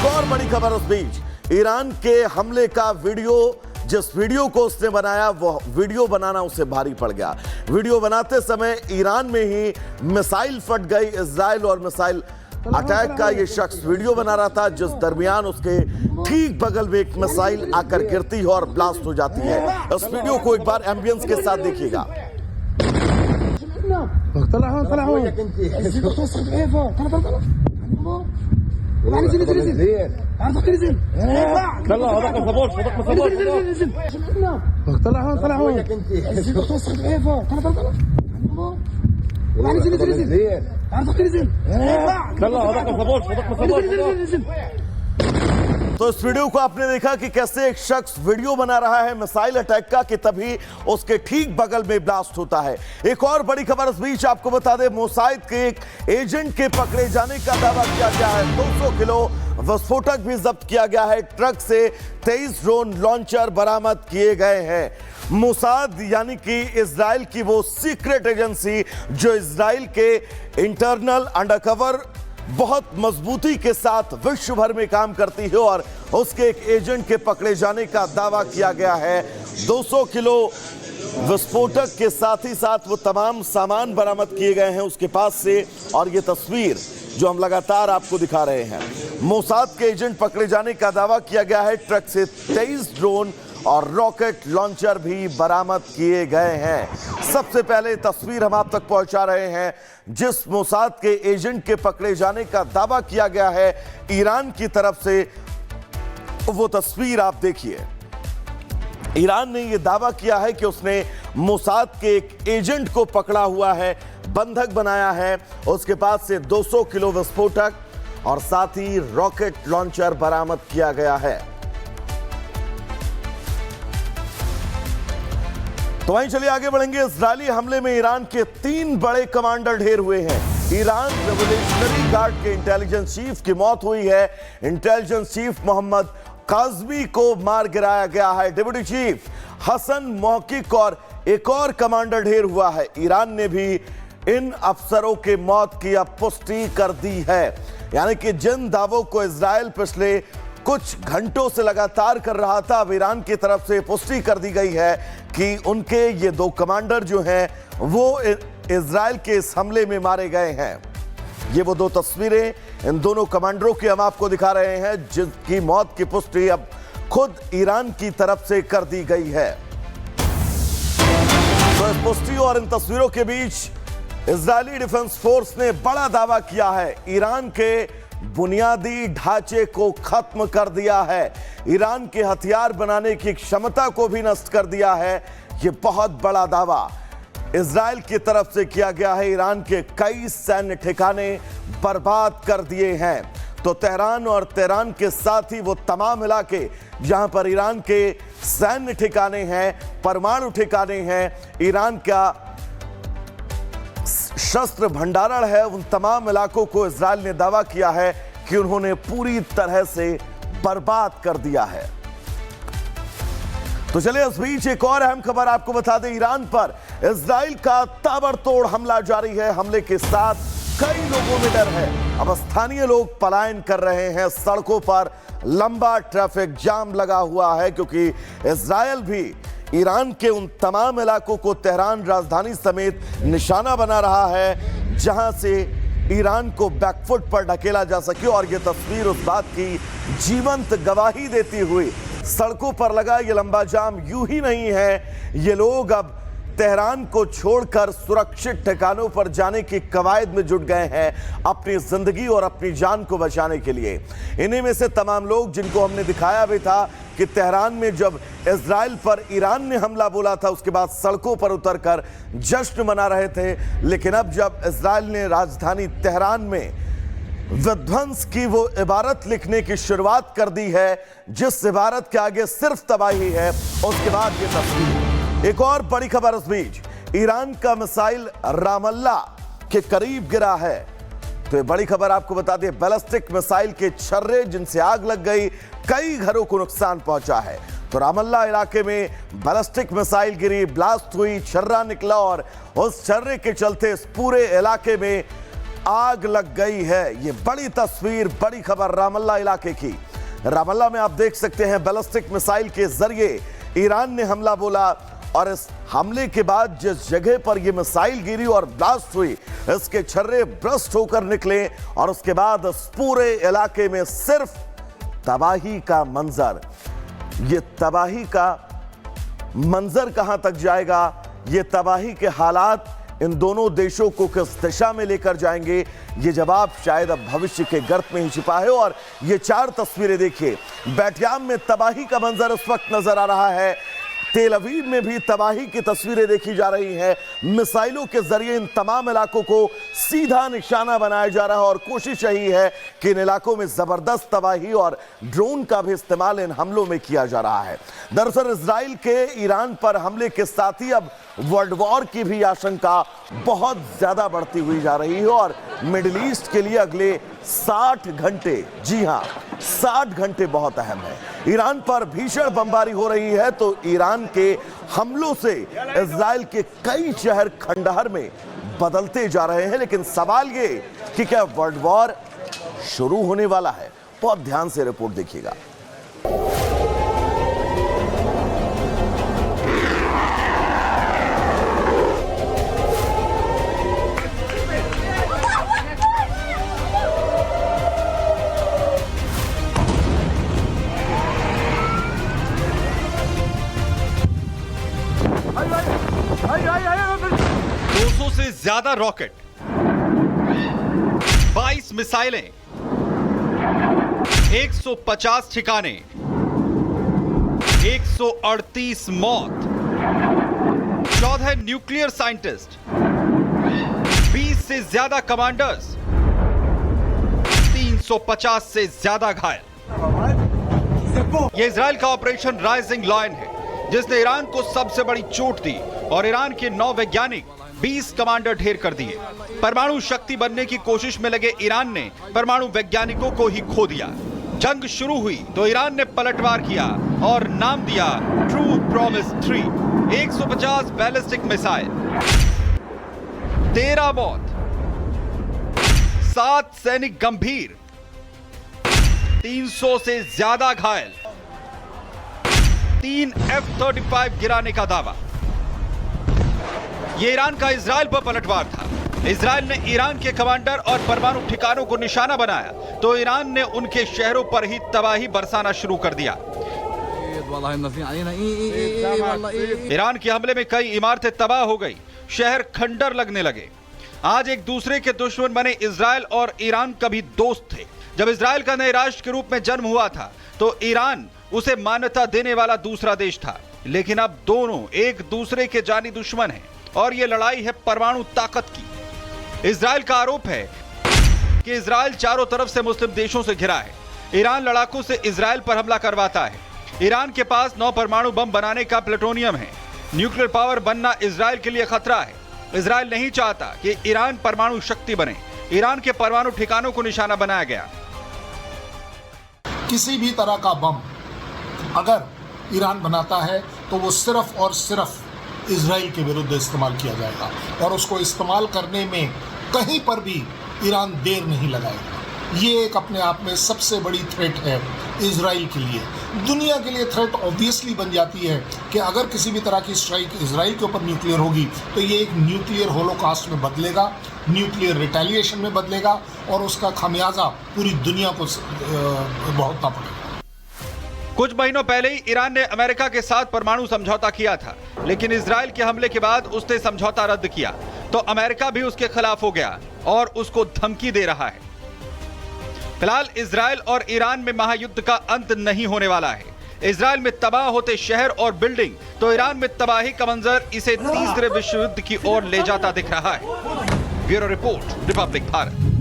एक और बड़ी खबर उस बीच, ईरान के हमले का वीडियो, जिस वीडियो को उसने बनाया वो वीडियो बनाना उसे भारी पड़ गया। वीडियो बनाते समय ईरान में ही मिसाइल फट गई। इजराइल और मिसाइल अटैक का ये शख्स वीडियो बना रहा था, जिस दरमियान उसके ठीक बगल में एक मिसाइल आकर गिरती है और ब्लास्ट हो जाती है। उस वीडियो को एक बार एम्बियंस के साथ देखिएगा। तो इस वीडियो को आपने देखा कि कैसे एक शख्स वीडियो बना रहा है मिसाइल अटैक का कि तभी उसके ठीक बगल में ब्लास्ट होता है। एक और बड़ी खबर इस बीच आपको बता दें, मोसाद के एक एजेंट के पकड़े जाने का दावा किया गया है। 200 किलो विस्फोटक भी जब्त किया गया है। ट्रक से 23 ड्रोन लॉन्चर बरामद किए गए हैं। मोसाद यानी कि इजराइल की वो सीक्रेट एजेंसी जो इजराइल के इंटरनल अंडरकवर बहुत मजबूती के साथ विश्व भर में काम करती है, और उसके एक एजेंट के पकड़े जाने का दावा किया गया है। 200 किलो विस्फोटक के साथ ही साथ वो तमाम सामान बरामद किए गए हैं उसके पास से। और ये तस्वीर जो हम लगातार आपको दिखा रहे हैं, मोसाद के एजेंट पकड़े जाने का दावा किया गया है। ट्रक से 23 ड्रोन और रॉकेट लॉन्चर भी बरामद किए गए हैं। सबसे पहले तस्वीर हम आप तक पहुंचा रहे हैं जिस मोसाद के एजेंट के पकड़े जाने का दावा किया गया है ईरान की तरफ से। वो तस्वीर आप देखिए। ईरान ने यह दावा किया है कि उसने मोसाद के एक एजेंट को पकड़ा हुआ है, बंधक बनाया है। उसके पास से 200 किलो विस्फोटक और साथ ही रॉकेट लॉन्चर बरामद किया गया है। तो वहीं चलिए आगे बढ़ेंगे। इजरायली हमले में ईरान के 3 बड़े कमांडर ढेर हुए हैं। ईरान रेवोल्यूशनरी गार्ड के इंटेलिजेंस चीफ की मौत हुई है। इंटेलिजेंस चीफ मोहम्मद काज़मी को मार गिराया गया है। डिप्टी चीफ हसन मोहकिक और एक और कमांडर ढेर हुआ है। ईरान ने भी इन अफसरों के मौत की अब पुष्टि कर दी है। यानी कि जिन दावों को इजराइल पिछले कुछ घंटों से लगातार कर रहा था, अब ईरान की तरफ से पुष्टि कर दी गई है कि उनके ये 2 कमांडर जो हैं वो इजराइल के इस हमले में मारे गए हैं। ये वो 2 तस्वीरें इन दोनों कमांडरों की हम आपको दिखा रहे हैं, जिनकी मौत की पुष्टि अब खुद ईरान की तरफ से कर दी गई है। तो इस पुष्टि और इन तस्वीरों के बीच इजरायली डिफेंस फोर्स ने बड़ा दावा किया है। ईरान के बुनियादी ढांचे को खत्म कर दिया है। ईरान के हथियार बनाने की क्षमता को भी नष्ट कर दिया है। यह बहुत बड़ा दावा इजराइल की तरफ से किया गया है। ईरान के कई सैन्य ठिकाने बर्बाद कर दिए हैं। तो तेहरान और तेहरान के साथ ही वो तमाम इलाके जहां पर ईरान के सैन्य ठिकाने हैं, परमाणु ठिकाने हैं, ईरान का शस्त्र भंडारण है, उन तमाम इलाकों को इजराइल ने दावा किया है कि उन्होंने पूरी तरह से बर्बाद कर दिया है। तो चलिए इस बीच एक और अहम खबर आपको बता दें। ईरान पर इजराइल का ताबड़तोड़ हमला जारी है। हमले के साथ कई लोगों में डर है। अब स्थानीय लोग पलायन कर रहे हैं। सड़कों पर लंबा ट्रैफिक जाम लगा हुआ है क्योंकि इजराइल भी ईरान के उन तमाम इलाकों को तेहरान राजधानी समेत निशाना बना रहा है जहां से ईरान को बैकफुट पर ढकेला जा सके। और यह तस्वीर उस बात की जीवंत गवाही देती हुई, सड़कों पर लगा ये लंबा जाम यूं ही नहीं है। ये लोग अब तेहरान को छोड़कर सुरक्षित ठिकानों पर जाने की कवायद में जुट गए हैं अपनी जिंदगी और अपनी जान को बचाने के लिए। इन्हीं में से तमाम लोग जिनको हमने दिखाया भी था कि तेहरान में जब इजराइल पर ईरान ने हमला बोला था उसके बाद सड़कों पर उतरकर जश्न मना रहे थे। लेकिन अब जब इजराइल ने राजधानी तेहरान में विध्वंस की वो इबारत लिखने की शुरुआत कर दी है जिस इबारत के आगे सिर्फ तबाही है, उसके बाद ये तस्वीर। एक और बड़ी खबर इस बीच, ईरान का मिसाइल रामल्ला के करीब गिरा है। तो ये बड़ी खबर आपको बता दें, बैलिस्टिक मिसाइल के छर्रे जिनसे आग लग गई, कई घरों को नुकसान पहुंचा है। तो रामल्ला इलाके में बैलिस्टिक मिसाइल गिरी, ब्लास्ट हुई, छर्रा निकला और उस छर्रे के चलते इस पूरे इलाके में आग लग गई है। ये बड़ी तस्वीर, बड़ी खबर रामल्ला इलाके की। रामल्ला में आप देख सकते हैं बैलिस्टिक मिसाइल के जरिए ईरान ने हमला बोला और इस हमले के बाद जिस जगह पर यह मिसाइल गिरी और ब्लास्ट हुई, इसके छर्रे ब्रस्ट होकर निकले और उसके बाद इस पूरे इलाके में सिर्फ तबाही का मंजर। ये तबाही का मंजर कहां तक जाएगा, ये तबाही के हालात इन दोनों देशों को किस दिशा में लेकर जाएंगे, ये जवाब शायद अब भविष्य के गर्त में ही छिपा है। और ये 4 तस्वीरें देखिए, बैटियाम में तबाही का मंजर इस वक्त नजर आ रहा है, तेल अवीव में भी तबाही की तस्वीरें देखी जा रही हैं। मिसाइलों के जरिए इन तमाम इलाकों को सीधा निशाना बनाया जा रहा है और कोशिश यही है कि इन इलाकों में जबरदस्त तबाही और ड्रोन का भी इस्तेमाल इन हमलों में किया जा रहा है। दरअसल इजराइल के ईरान पर हमले के साथ ही अब वर्ल्ड वॉर की भी आशंका बहुत ज्यादा बढ़ती हुई जा रही है और मिडिल ईस्ट के लिए अगले 60 घंटे, जी हां 60 घंटे बहुत अहम है। ईरान पर भीषण बमबारी हो रही है तो ईरान के हमलों से इजराइल के कई शहर खंडहर में बदलते जा रहे हैं। लेकिन सवाल ये कि क्या वर्ल्ड वॉर शुरू होने वाला है? बहुत ध्यान से रिपोर्ट देखिएगा। से ज्यादा रॉकेट, 22 मिसाइलें, 150 ठिकाने, 138 मौत, 14 न्यूक्लियर साइंटिस्ट, 20 से ज्यादा कमांडर्स, 350 से ज्यादा घायल। यह इजराइल का ऑपरेशन राइजिंग लायन है, जिसने ईरान को सबसे बड़ी चोट दी और ईरान के 9 वैज्ञानिक, 20 कमांडर ढेर कर दिए। परमाणु शक्ति बनने की कोशिश में लगे ईरान ने परमाणु वैज्ञानिकों को ही खो दिया। जंग शुरू हुई तो ईरान ने पलटवार किया और नाम दिया ट्रू प्रॉमिस 3। 150 बैलिस्टिक मिसाइल, 13 मौत, 7 सैनिक गंभीर, 300 से ज्यादा घायल, 3 F-35 गिराने का दावा। यह ईरान का इजराइल पर पलटवार था। इजराइल ने ईरान के कमांडर और परमाणु ठिकानों को निशाना बनाया तो ईरान ने उनके शहरों पर ही तबाही बरसाना शुरू कर दिया। ईरान के हमले में कई इमारतें तबाह हो गई, शहर खंडर लगने लगे। आज एक दूसरे के दुश्मन बने इजराइल और ईरान कभी दोस्त थे। जब इजराइल का नए राष्ट्र के रूप में जन्म हुआ था तो ईरान उसे मान्यता देने वाला दूसरा देश था, लेकिन अब दोनों एक दूसरे के जानी दुश्मन हैं और यह लड़ाई है परमाणु ताकत की। इजराइल का आरोप है कि इजराइल चारों तरफ से मुस्लिम देशों से घिरा है। ईरान लड़ाकों से इजराइल पर हमला करवाता है। ईरान के पास 9 परमाणु बम बनाने का प्लूटोनियम है। न्यूक्लियर पावर बनना इजराइल के लिए खतरा है। इजराइल नहीं चाहता कि ईरान परमाणु शक्ति बने। ईरान के परमाणु ठिकानों को निशाना बनाया गया। किसी भी तरह का बम अगर ईरान बनाता है तो वो सिर्फ और सिर्फ इजराइल के विरुद्ध इस्तेमाल किया जाएगा और उसको इस्तेमाल करने में कहीं पर भी ईरान देर नहीं लगाएगा। ये एक अपने आप में सबसे बड़ी थ्रेट है इजराइल के लिए। दुनिया के लिए थ्रेट ऑब्वियसली बन जाती है कि अगर किसी भी तरह की स्ट्राइक इजराइल के ऊपर न्यूक्लियर होगी तो ये एक न्यूक्लियर होलोकास्ट में बदलेगा, न्यूक्लियर रिटेलिएशन में बदलेगा और उसका खामियाजा पूरी दुनिया को भुगतना पड़ेगा। कुछ महीनों पहले ही ईरान ने अमेरिका के साथ परमाणु समझौता किया था, लेकिन इजराइल के हमले के बाद उसने समझौता रद्द किया तो अमेरिका भी उसके खिलाफ हो गया और उसको धमकी दे रहा है। फिलहाल इजराइल और ईरान में महायुद्ध का अंत नहीं होने वाला है। इजराइल में तबाह होते शहर और बिल्डिंग तो ईरान में तबाही का मंजर इसे तीसरे विश्व युद्ध की ओर ले जाता दिख रहा है। Bureau report, Republic Bharat.